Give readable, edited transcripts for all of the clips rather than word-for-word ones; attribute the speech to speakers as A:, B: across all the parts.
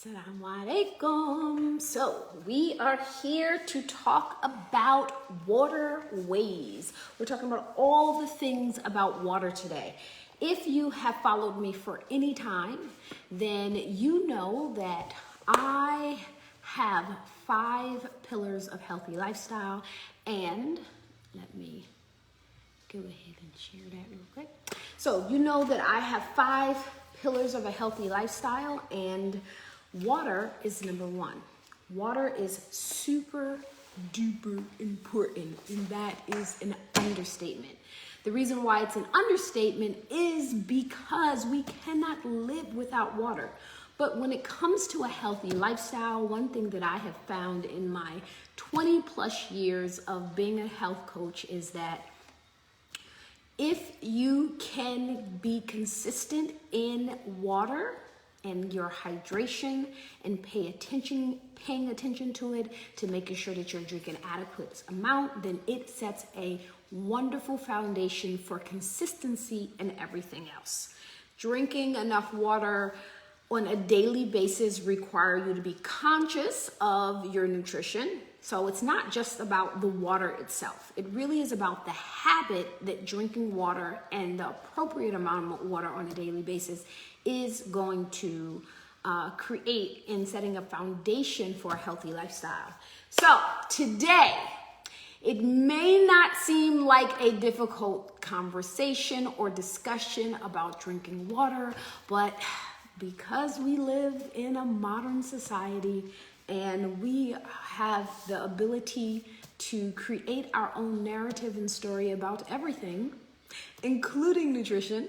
A: Assalamu alaikum. So we are here to talk about waterways. We're talking about all the things about water today. If you have followed me for any time, then you know that I have 5 pillars of healthy lifestyle, and let me go ahead and share that real quick. So you know that I have 5 pillars of a healthy lifestyle, and water is number 1. Water is super duper important, and that is an understatement. The reason why it's an understatement is because we cannot live without water. But when it comes to a healthy lifestyle, one thing that I have found in my 20 plus years of being a health coach is that if you can be consistent in water and your hydration and paying attention to it, to making sure that you're drinking adequate amount, then it sets a wonderful foundation for consistency in everything else. Drinking enough water on a daily basis require you to be conscious of your nutrition. So it's not just about the water itself. It really is about the habit that drinking water and the appropriate amount of water on a daily basis is going to create in setting a foundation for a healthy lifestyle. So today, it may not seem like a difficult conversation or discussion about drinking water, but because we live in a modern society and we have the ability to create our own narrative and story about everything, including nutrition,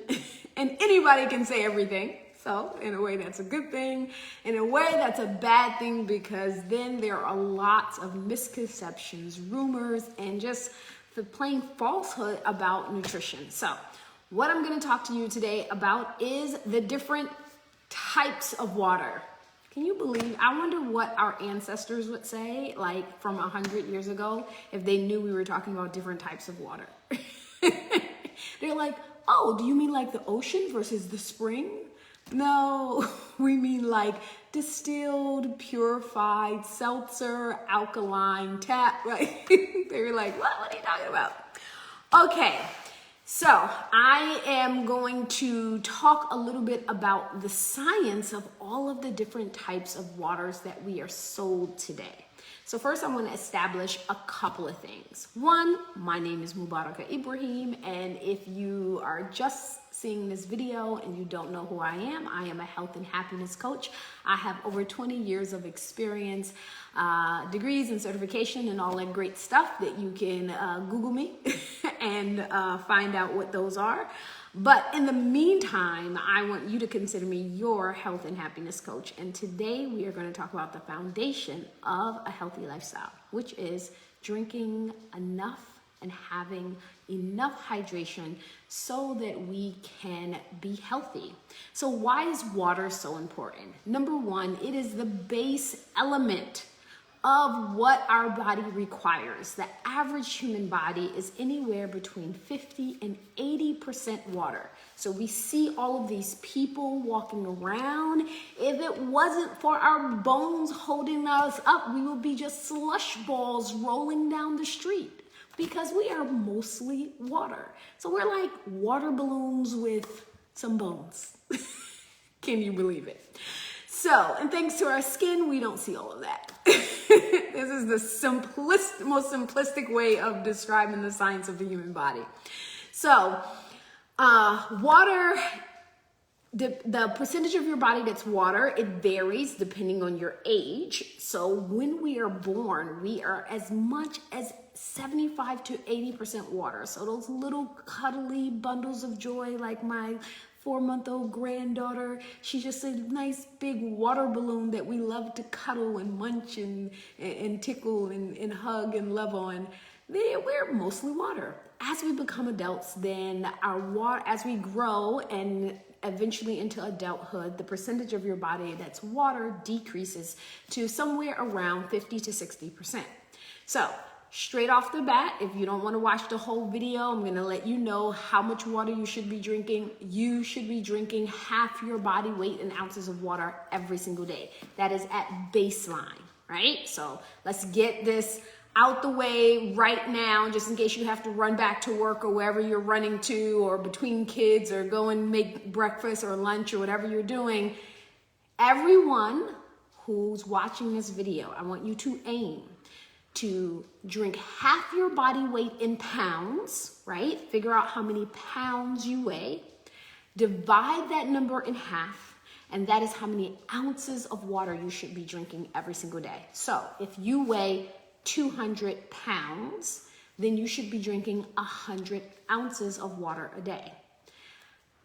A: and anybody can say everything. So in a way, that's a good thing. In a way, that's a bad thing, because then there are lots of misconceptions, rumors, and just the plain falsehood about nutrition. So what I'm going to talk to you today about is the different types of water. Can you believe? I wonder what our ancestors would say, like from 100 years ago, if they knew we were talking about different types of water. They're like, oh, do you mean like the ocean versus the spring? No, we mean like distilled, purified, seltzer, alkaline, tap, right? They were like, what are you talking about? Okay, so I am going to talk a little bit about the science of all of the different types of waters that we are sold today. So first, I want to establish a couple of things. One, my name is Mubaraka Ibrahim, and if you are just seeing this video and you don't know who I am a health and happiness coach. I have over 20 years of experience, degrees and certification and all that great stuff that you can Google me and find out what those are. But in the meantime, I want you to consider me your health and happiness coach. And today we are going to talk about the foundation of a healthy lifestyle, which is drinking enough and having enough hydration so that we can be healthy. So why is water so important? Number 1, it is the base element of what our body requires. The average human body is anywhere between 50 and 80% water. So we see all of these people walking around. If it wasn't for our bones holding us up, we would be just slush balls rolling down the street, because we are mostly water. So we're like water balloons with some bones. Can you believe it? So, and thanks to our skin, we don't see all of that. This is the most simplistic way of describing the science of the human body. So, water, the percentage of your body that's water, it varies depending on your age. So when we are born, we are as much as 75 to 80% water. So those little cuddly bundles of joy, like my 4-month-old granddaughter, she's just a nice big water balloon that we love to cuddle and munch and tickle and hug and love on. We're mostly water. As we become adults, then our water, as we grow and eventually into adulthood, the percentage of your body that's water decreases to somewhere around 50 to 60%. So straight off the bat, if you don't want to watch the whole video, I'm going to let you know how much water you should be drinking. You should be drinking half your body weight in ounces of water every single day. That is at baseline, right? So let's get this out the way right now, just in case you have to run back to work or wherever you're running to, or between kids, or go and make breakfast or lunch or whatever you're doing. Everyone who's watching this video, I want you to aim to drink half your body weight in pounds, right? Figure out how many pounds you weigh, divide that number in half, and that is how many ounces of water you should be drinking every single day. So if you weigh 200 pounds, then you should be drinking 100 ounces of water a day.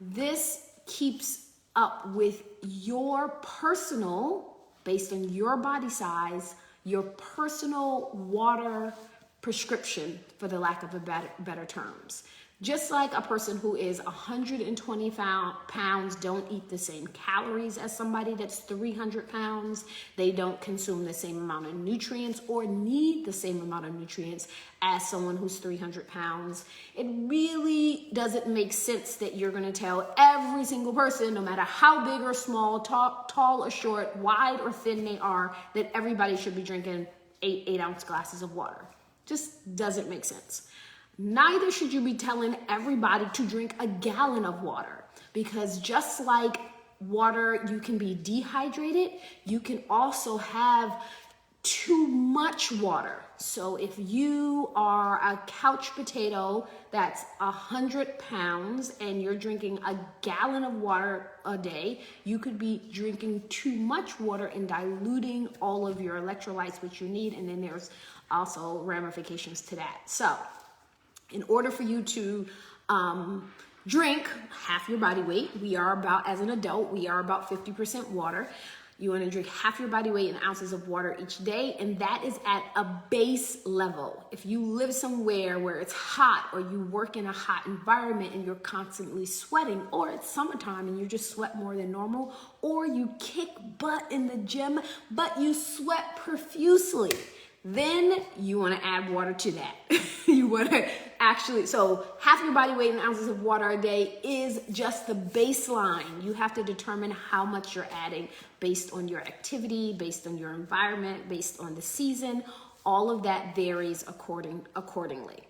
A: This keeps up with your personal, based on your body size, your personal water prescription, for the lack of a better terms. Just like a person who is 120 pounds don't eat the same calories as somebody that's 300 pounds. They don't consume the same amount of nutrients or need the same amount of nutrients as someone who's 300 pounds. It really doesn't make sense that you're going to tell every single person, no matter how big or small, tall or short, wide or thin they are, that everybody should be drinking 8-ounce glasses of water. Just doesn't make sense. Neither should you be telling everybody to drink a gallon of water, because just like water, you can be dehydrated, you can also have too much water. So if you are a couch potato that's 100 pounds and you're drinking a gallon of water a day, you could be drinking too much water and diluting all of your electrolytes, which you need, and then there's also ramifications to that. So in order for you to drink half your body weight, as an adult, we are about 50% water. You want to drink half your body weight in ounces of water each day, and that is at a base level. If you live somewhere where it's hot, or you work in a hot environment and you're constantly sweating, or it's summertime and you just sweat more than normal, or you kick butt in the gym, but you sweat profusely, then you want to add water to that. You want to so half your body weight in ounces of water a day is just the baseline. You have to determine how much you're adding based on your activity, based on your environment, based on the season. All of that varies accordingly.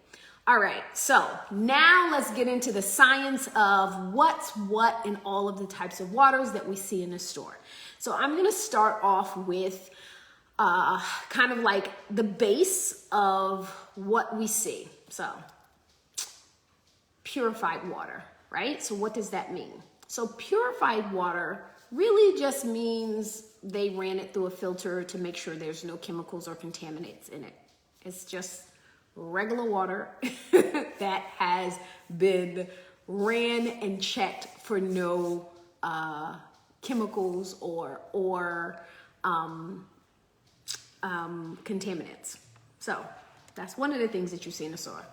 A: All right, so now let's get into the science of what's what in all of the types of waters that we see in the store. So I'm going to start off with kind of like the base of what we see. So purified water, right? So what does that mean? So purified water really just means they ran it through a filter to make sure there's no chemicals or contaminants in it. It's just regular water that has been ran and checked for no chemicals or contaminants. So that's one of the things that you see in the store.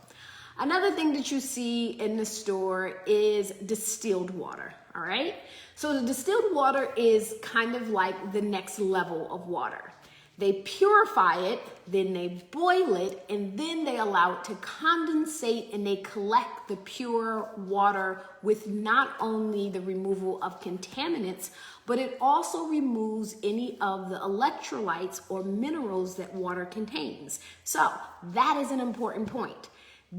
A: Another thing that you see in the store is distilled water, all right? So the distilled water is kind of like the next level of water. They purify it, then they boil it, and then they allow it to condensate, and they collect the pure water with not only the removal of contaminants, but it also removes any of the electrolytes or minerals that water contains. So that is an important point.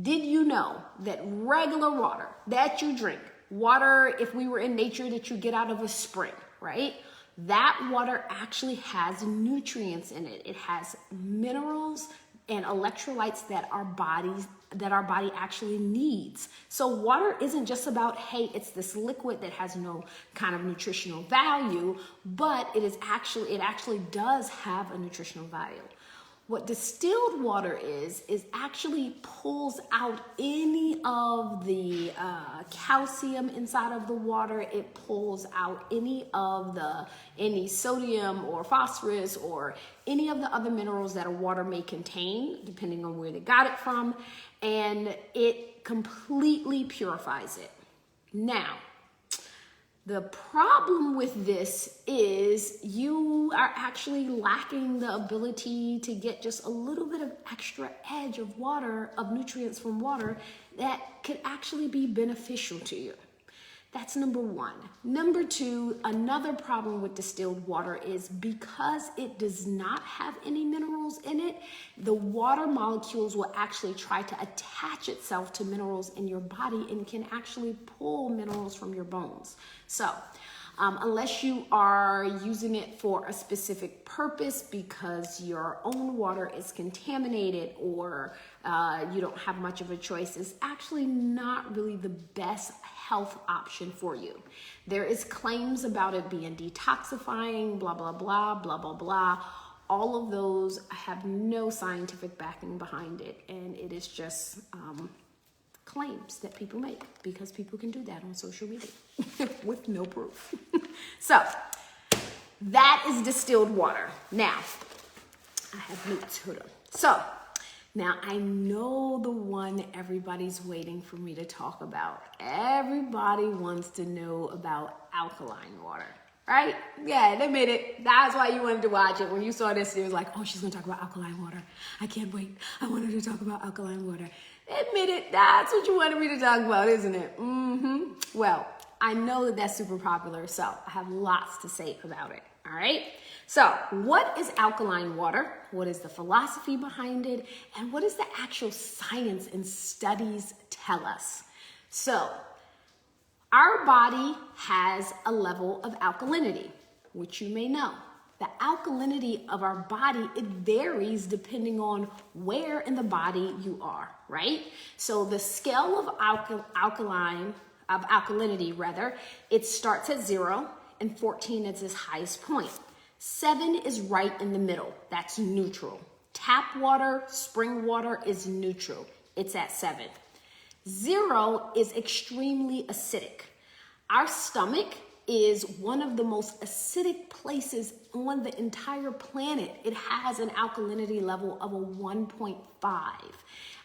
A: Did you know that regular water that you drink, water, if we were in nature, that you get out of a spring, right? That water actually has nutrients in it. It has minerals and electrolytes that our body actually needs. So water isn't just about, hey, it's this liquid that has no kind of nutritional value, but it actually does have a nutritional value. What distilled water is actually pulls out any of the calcium inside of the water. It pulls out any sodium or phosphorus or any of the other minerals that a water may contain, depending on where they got it from, and it completely purifies it. Now, the problem with this is is you are actually lacking the ability to get just a little bit of extra edge of water, of nutrients from water that could actually be beneficial to you. That's number one. Number two, another problem with distilled water is because it does not have any minerals in it, the water molecules will actually try to attach itself to minerals in your body and can actually pull minerals from your bones. So, unless you are using it for a specific purpose because your own water is contaminated or you don't have much of a choice, it's actually not really the best health option for you. There is claims about it being detoxifying, blah, blah, blah, blah, blah, blah. All of those have no scientific backing behind it, and it is just claims that people make because people can do that on social media with no proof. So that is distilled water. Now, I have notes. Hold on. So now I know the one everybody's waiting for me to talk about. Everybody wants to know about alkaline water, right? Yeah, admit it. That's why you wanted to watch it. When you saw this, it was like, oh, she's gonna talk about alkaline water. I can't wait. I wanted to talk about alkaline water. Admit it, that's what you wanted me to talk about, isn't it? Well, I know that that's super popular, so I have lots to say about it, all right? So, what is alkaline water? What is the philosophy behind it? And what does the actual science and studies tell us? So, our body has a level of alkalinity, which you may know. The alkalinity of our body, it varies depending on where in the body you are, right? So the scale of alkalinity, it starts at 0 and 14 is its highest point. 7 is right in the middle. That's neutral. Tap water, spring water is neutral. It's at 7. 0 is extremely acidic. Our stomach is one of the most acidic places on the entire planet. It has an alkalinity level of a 1.5.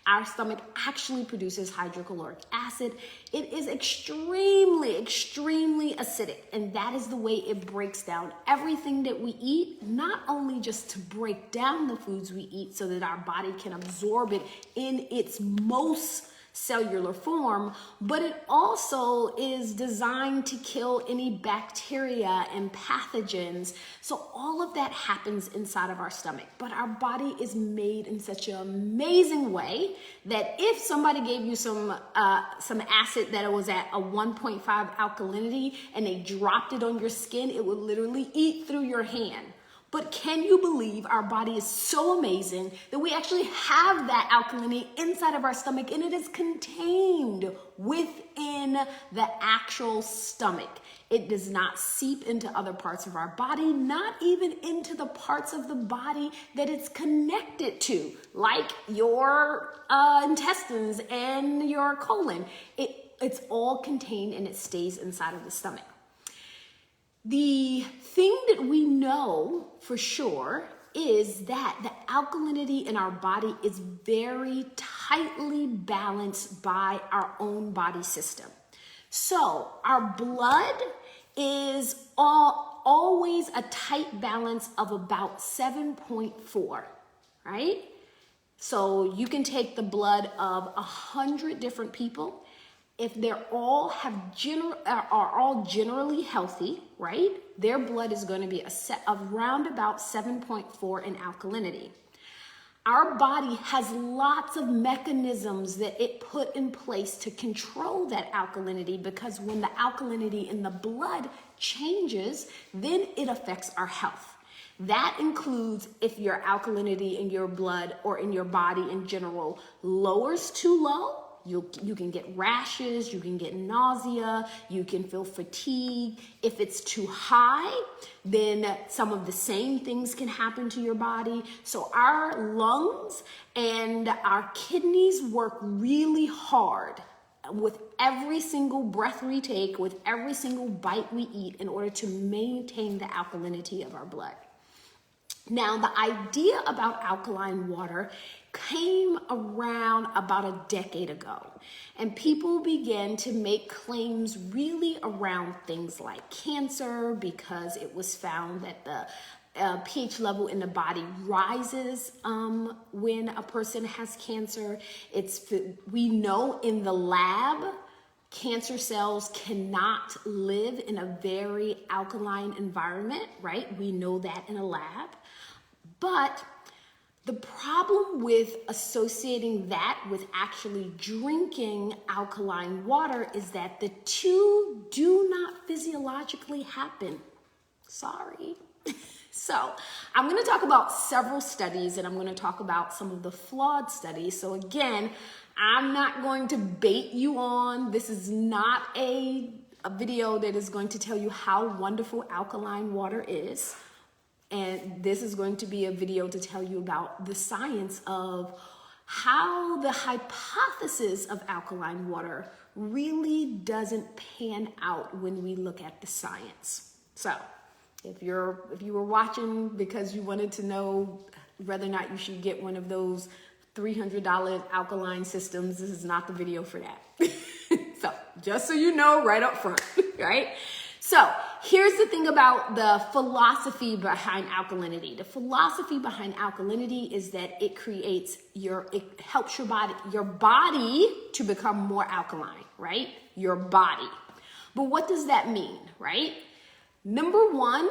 A: Our stomach actually produces hydrochloric acid. It is extremely, extremely acidic, and that is the way it breaks down everything that we eat, not only just to break down the foods we eat so that our body can absorb it in its most cellular form, but it also is designed to kill any bacteria and pathogens. So all of that happens inside of our stomach, but our body is made in such an amazing way that if somebody gave you some acid that was at a 1.5 alkalinity and they dropped it on your skin, it would literally eat through your hand. But can you believe our body is so amazing that we actually have that alkalinity inside of our stomach, and it is contained within the actual stomach. It does not seep into other parts of our body, not even into the parts of the body that it's connected to, like your intestines and your colon. It's all contained and it stays inside of the stomach. The thing that we know for sure is that the alkalinity in our body is very tightly balanced by our own body system. So our blood is always a tight balance of about 7.4, right? So you can take the blood of 100 different people. If they're all are all generally healthy, right? Their blood is going to be around about 7.4 in alkalinity. Our body has lots of mechanisms that it put in place to control that alkalinity, because when the alkalinity in the blood changes, then it affects our health. That includes if your alkalinity in your blood or in your body in general lowers too low. You can get rashes, you can get nausea, you can feel fatigue. If it's too high, then some of the same things can happen to your body. So our lungs and our kidneys work really hard with every single breath we take, with every single bite we eat, in order to maintain the alkalinity of our blood. Now, the idea about alkaline water came around about a decade ago, and people began to make claims really around things like cancer, because it was found that the pH level in the body rises when a person has cancer. We know in the lab, cancer cells cannot live in a very alkaline environment, right? We know that in a lab. But the problem with associating that with actually drinking alkaline water is that the two do not physiologically happen. Sorry. So I'm going to talk about several studies, and I'm going to talk about some of the flawed studies. So again, I'm not going to bait you on. This is not a video that is going to tell you how wonderful alkaline water is. And this is going to be a video to tell you about the science of how the hypothesis of alkaline water really doesn't pan out when we look at the science. So if you were watching because you wanted to know whether or not you should get one of those $300 alkaline systems, this is not the video for that. So just so you know right up front, right? So here's the thing about the philosophy behind alkalinity. The philosophy behind alkalinity is that it helps your body to become more alkaline, right? Your body. But what does that mean, right? Number one,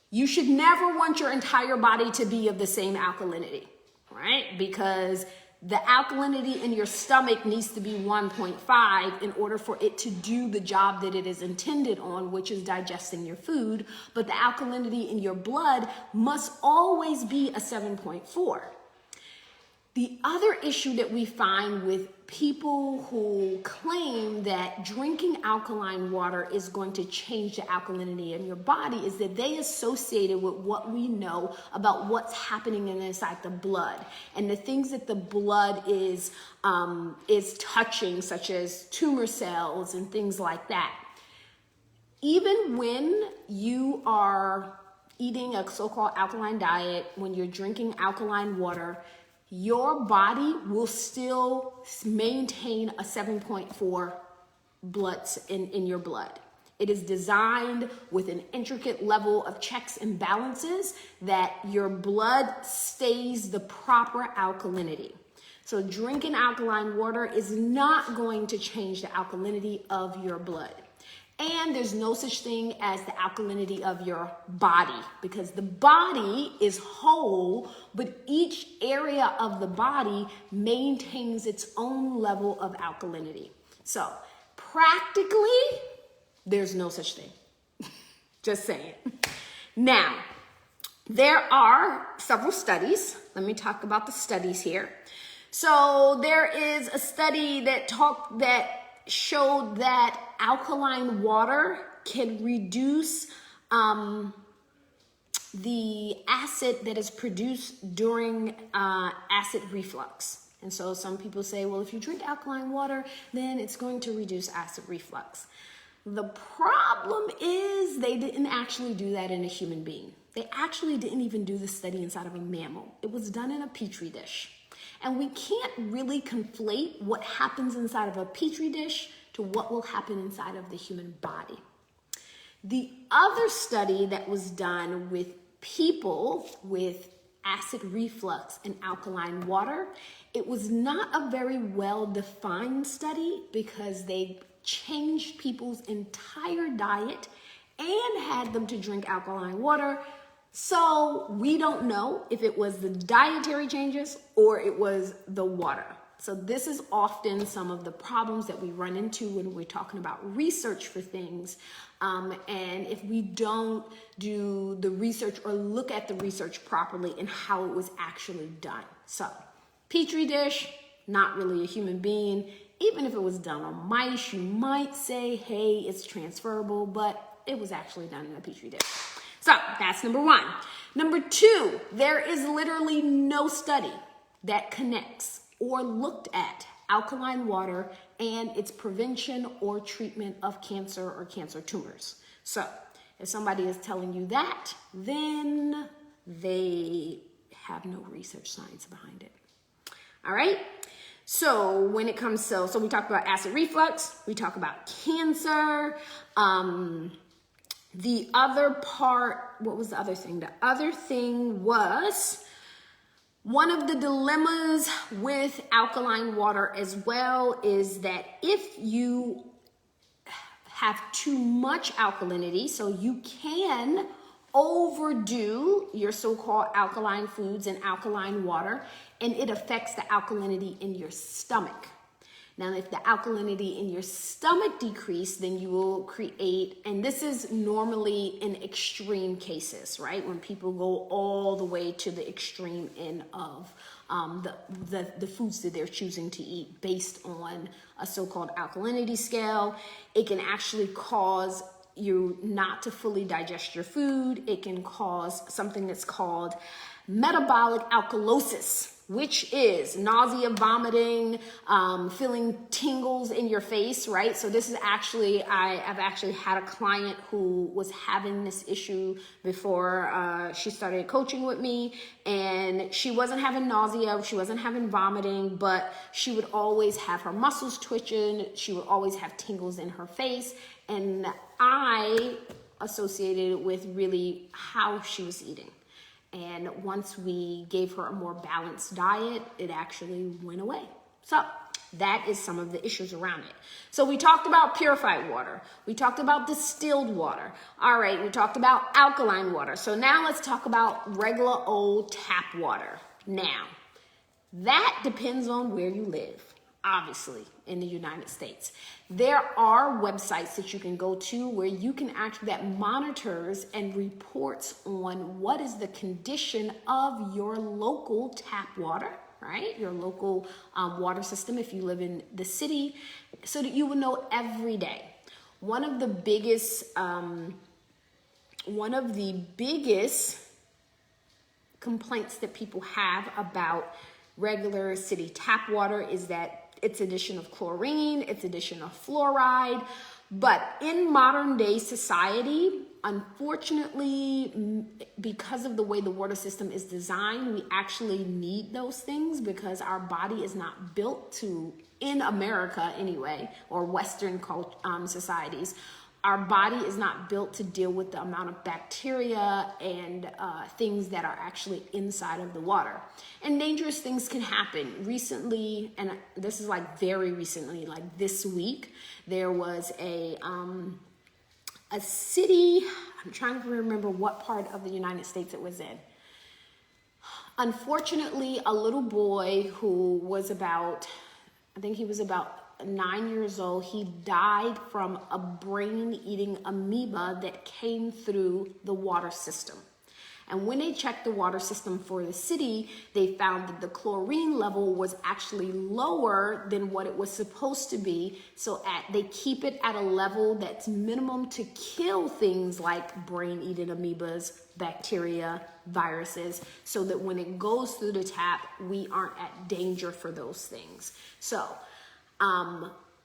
A: you should never want your entire body to be of the same alkalinity, right? Because the alkalinity in your stomach needs to be 1.5 in order for it to do the job that it is intended on, which is digesting your food. But the alkalinity in your blood must always be a 7.4. The other issue that we find with people who claim that drinking alkaline water is going to change the alkalinity in your body is that they associate it with what we know about what's happening inside the blood and the things that the blood is touching, such as tumor cells and things like that. Even when you are eating a so-called alkaline diet, when you're drinking alkaline water, your body will still maintain a 7.4 blood in your blood. It is designed with an intricate level of checks and balances that your blood stays the proper alkalinity. So drinking alkaline water is not going to change the alkalinity of your blood. And there's no such thing as the alkalinity of your body, because the body is whole, but each area of the body maintains its own level of alkalinity. So practically, there's no such thing. Just saying. Now, there are several studies. Let me talk about the studies here. So there is a study that showed that alkaline water can reduce the acid that is produced during acid reflux. And so some people say, well, if you drink alkaline water, then it's going to reduce acid reflux. The problem is they didn't actually do that in a human being. They actually didn't even do the study inside of a mammal. It was done in a petri dish. And we can't really conflate what happens inside of a petri dish to what will happen inside of the human body. The other study that was done with people with acid reflux and alkaline water, it was not a very well-defined study because they changed people's entire diet and had them to drink alkaline water. So we don't know if it was the dietary changes or it was the water. So this is often some of the problems that we run into when we're talking about research for things. And if we don't do the research or look at the research properly and how it was actually done. So petri dish, not really a human being. Even if it was done on mice, you might say, hey, it's transferable, but it was actually done in a petri dish. So that's number one. Number two, there is literally no study that connects or looked at alkaline water and its prevention or treatment of cancer or cancer tumors. So if somebody is telling you that, then they have no research science behind it. All right. So when it comes to, so we talked about acid reflux, we talk about cancer. The other part, what was the other thing? The other thing was one of the dilemmas with alkaline water as well is that if you have too much alkalinity, so you can overdo your so-called alkaline foods and alkaline water, and it affects the alkalinity in your stomach. Now, if the alkalinity in your stomach decrease, then you will create, and this is normally in extreme cases, right? When people go all the way to the extreme end of the foods that they're choosing to eat based on a so-called alkalinity scale, it can actually cause you not to fully digest your food. It can cause something that's called metabolic alkalosis, which is nausea, vomiting, feeling tingles in your face, right? So this is actually, I've actually had a client who was having this issue before she started coaching with me, and she wasn't having nausea, she wasn't having vomiting, but she would always have her muscles twitching, she would always have tingles in her face, and I associated it with really how she was eating. And once we gave her a more balanced diet, it actually went away. So that is some of the issues around it. So we talked about purified water. We talked about distilled water. All right, we talked about alkaline water. So now let's talk about regular old tap water. Now, that depends on where you live, obviously, in the United States. There are websites that you can go to where you can actually, that monitors and reports on what is the condition of your local tap water, right? Your local water system if you live in the city, so that you will know every day. One of the biggest complaints that people have about regular city tap water is that its addition of chlorine, its addition of fluoride. But in modern day society, unfortunately, because of the way the water system is designed, we actually need those things because our body is not built to, in America anyway, or Western societies, our body is not built to deal with the amount of bacteria and things that are actually inside of the water. And dangerous things can happen. Recently, and this is like very recently, like this week, there was a city, I'm trying to remember what part of the United States it was in. Unfortunately, a little boy who was about, I think he was about 9 years old, he died from a brain-eating amoeba that came through the water system. And when they checked the water system for the city, they found that the chlorine level was actually lower than what it was supposed to be. So they keep it at a level that's minimum to kill things like brain-eating amoebas, bacteria, viruses, so that when it goes through the tap, we aren't at danger for those things. So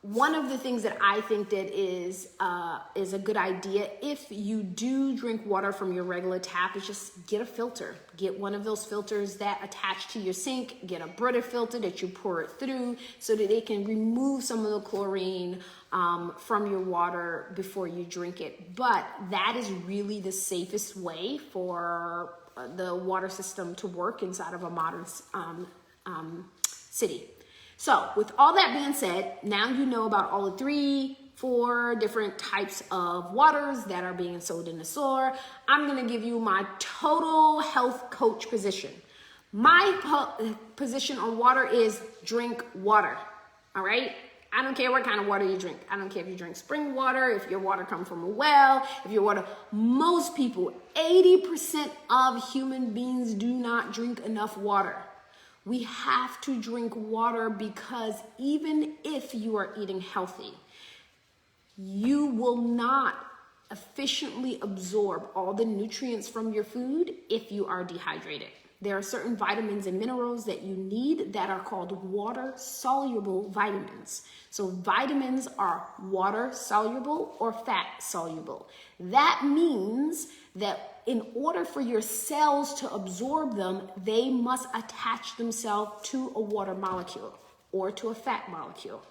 A: one of the things that I think that is a good idea, if you do drink water from your regular tap, is just get a filter. Get one of those filters that attach to your sink. Get a Brita filter that you pour it through so that it can remove some of the chlorine from your water before you drink it. But that is really the safest way for the water system to work inside of a modern city. So with all that being said, now you know about all the 3-4 different types of waters that are being sold in the store. I'm going to give you my total health coach position. My position on water is drink water. All right. I don't care what kind of water you drink. I don't care if you drink spring water, if your water comes from a well, if your water, most people, 80% of human beings do not drink enough water. We have to drink water because even if you are eating healthy, you will not efficiently absorb all the nutrients from your food if you are dehydrated. There are certain vitamins and minerals that you need that are called water-soluble vitamins. So vitamins are water-soluble or fat-soluble. That means that in order for your cells to absorb them, they must attach themselves to a water molecule or to a fat molecule.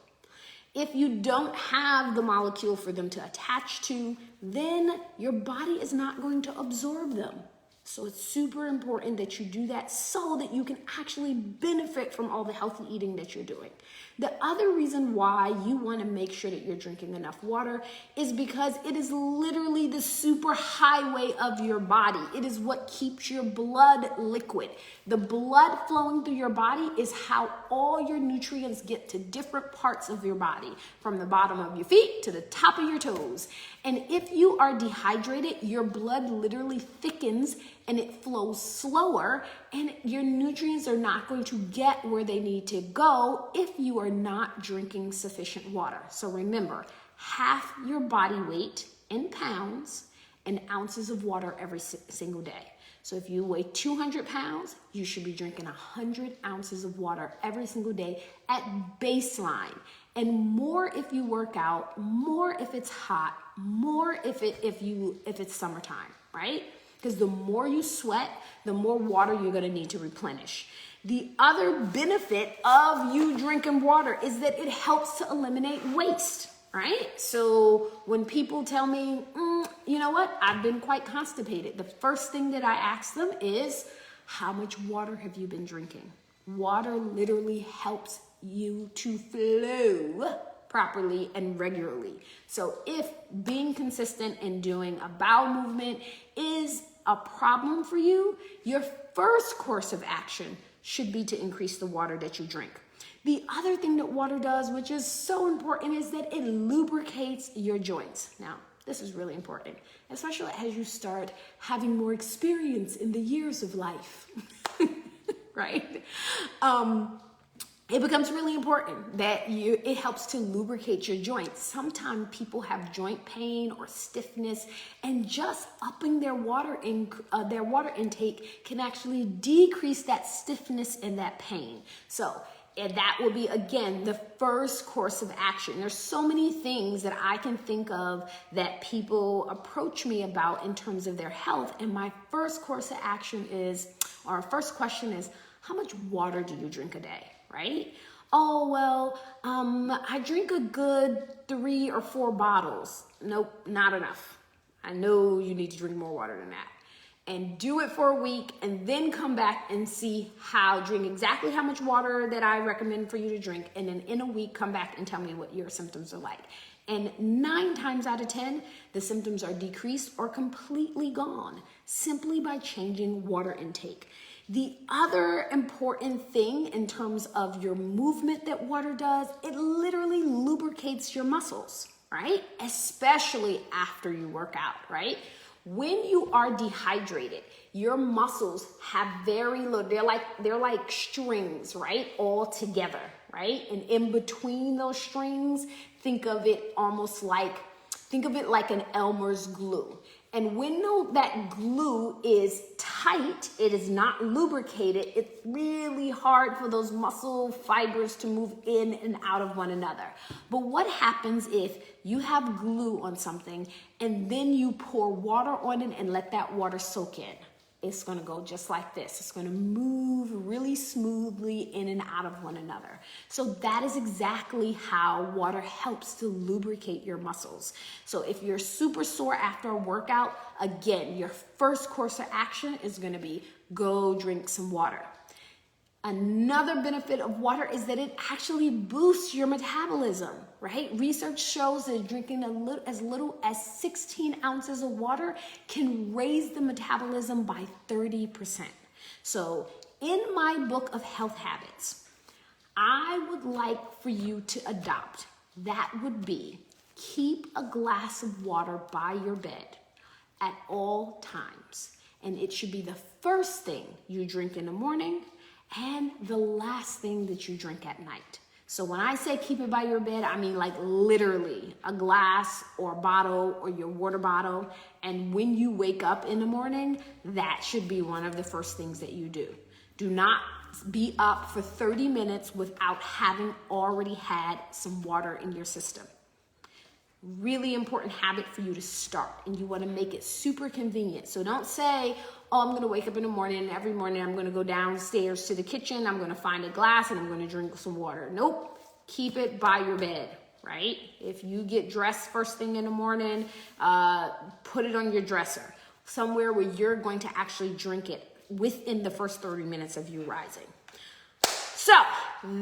A: If you don't have the molecule for them to attach to, then your body is not going to absorb them. So it's super important that you do that so that you can actually benefit from all the healthy eating that you're doing. The other reason why you want to make sure that you're drinking enough water is because it is literally the super highway of your body. It is what keeps your blood liquid. The blood flowing through your body is how all your nutrients get to different parts of your body, from the bottom of your feet to the top of your toes. And if you are dehydrated, your blood literally thickens and it flows slower, and your nutrients are not going to get where they need to go if you are not drinking sufficient water. So remember, half your body weight in pounds and ounces of water every single day. So if you weigh 200 pounds, you should be drinking 100 ounces of water every single day at baseline. And more if you work out, more if it's hot, more if it's summertime, right? Because the more you sweat, the more water you're going to need to replenish. The other benefit of you drinking water is that it helps to eliminate waste, right? So when people tell me, you know what, I've been quite constipated, the first thing that I ask them is, how much water have you been drinking? Water literally helps you to flow properly and regularly. So if being consistent in doing a bowel movement is a problem for you, your first course of action should be to increase the water that you drink. The other thing that water does, which is so important, is that it lubricates your joints. Now, this is really important, especially as you start having more experience in the years of life, right? It becomes really important that it helps to lubricate your joints. Sometimes people have joint pain or stiffness, and just upping their water intake can actually decrease that stiffness and that pain. So that will be, again, the first course of action. There's so many things that I can think of that people approach me about in terms of their health, and my first course of action is, or first question is, how much water do you drink a day? Right? Oh, well, I drink a good 3 or 4 bottles. Nope, not enough. I know you need to drink more water than that. And do it for a week, and then come back and see drink exactly how much water that I recommend for you to drink. And then in a week, come back and tell me what your symptoms are like. And 9 times out of 10, the symptoms are decreased or completely gone simply by changing water intake. The other important thing in terms of your movement that water does, it literally lubricates your muscles, right? Especially after you work out, right? When you are dehydrated, your muscles have very low, they're like strings, right? All together, right? And in between those strings, think of it like an Elmer's glue. And when that glue is tight, it is not lubricated, it's really hard for those muscle fibers to move in and out of one another. But what happens if you have glue on something and then you pour water on it and let that water soak in? It's going to go just like this. It's going to move really smoothly in and out of one another. So that is exactly how water helps to lubricate your muscles. So if you're super sore after a workout, again, your first course of action is going to be go drink some water. Another benefit of water is that it actually boosts your metabolism, right? Research shows that drinking as little as 16 ounces of water can raise the metabolism by 30%. So in my book of health habits, I would like for you to adopt, that would be keep a glass of water by your bed at all times. And it should be the first thing you drink in the morning and the last thing that you drink at night. So when I say keep it by your bed, I mean like literally a glass or a bottle or your water bottle. And when you wake up in the morning, that should be one of the first things that you do. Do not be up for 30 minutes without having already had some water in your system. Really important habit for you to start, and you want to make it super convenient. So don't say, oh, I'm going to wake up in the morning and every morning I'm going to go downstairs to the kitchen, I'm going to find a glass and I'm going to drink some water. Nope. Keep it by your bed, right? If you get dressed first thing in the morning, put it on your dresser, somewhere where you're going to actually drink it within the first 30 minutes of you rising. So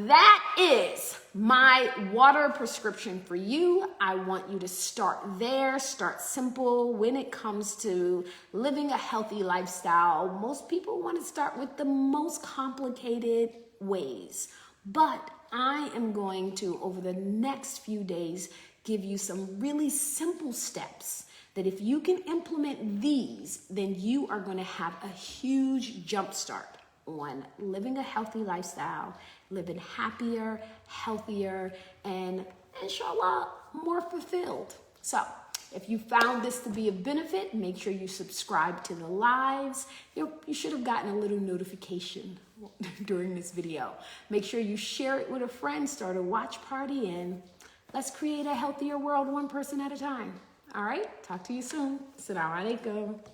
A: that is my water prescription for you. I want you to start there, start simple. When it comes to living a healthy lifestyle, most people want to start with the most complicated ways. But I am going to, over the next few days, give you some really simple steps that if you can implement these, then you are going to have a huge jump start on living a healthy lifestyle, living happier, healthier, and inshallah, more fulfilled. So if you found this to be of benefit, make sure you subscribe to the lives. You should have gotten a little notification during this video. Make sure you share it with a friend, start a watch party, and let's create a healthier world one person at a time. All right, talk to you soon. Assalamu alaikum.